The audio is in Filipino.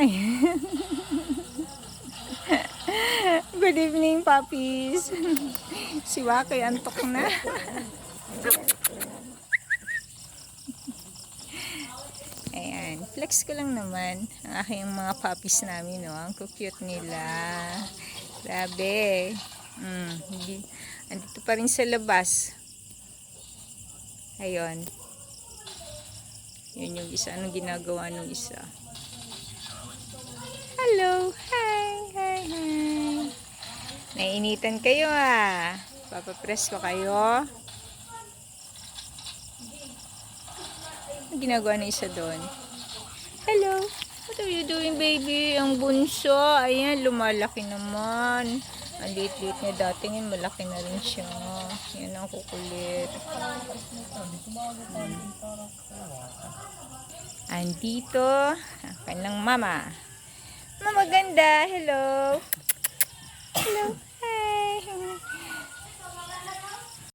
Ay. Good evening, puppies. Si Wakay antok na. Ayan, flex ko lang naman ang aking mga puppies namin, no? Ang cute nila. Grabe. Andito pa rin sa labas. Ayun. Yun yung isa. Anong ginagawa nung isa? Hello. Hi. Hi. Hi. Nainitan kayo ah. Papapress ko kayo. Anong ginagawa ng isa doon? Hello. What are you doing, baby? Ang bunso. Ayan, lumalaki naman. Ang liit-liit niya dati ngayon, malaki na rin siya. Yan ang kukulit. Andito ang kanyang mama. Mama ganda. Hello. Hello.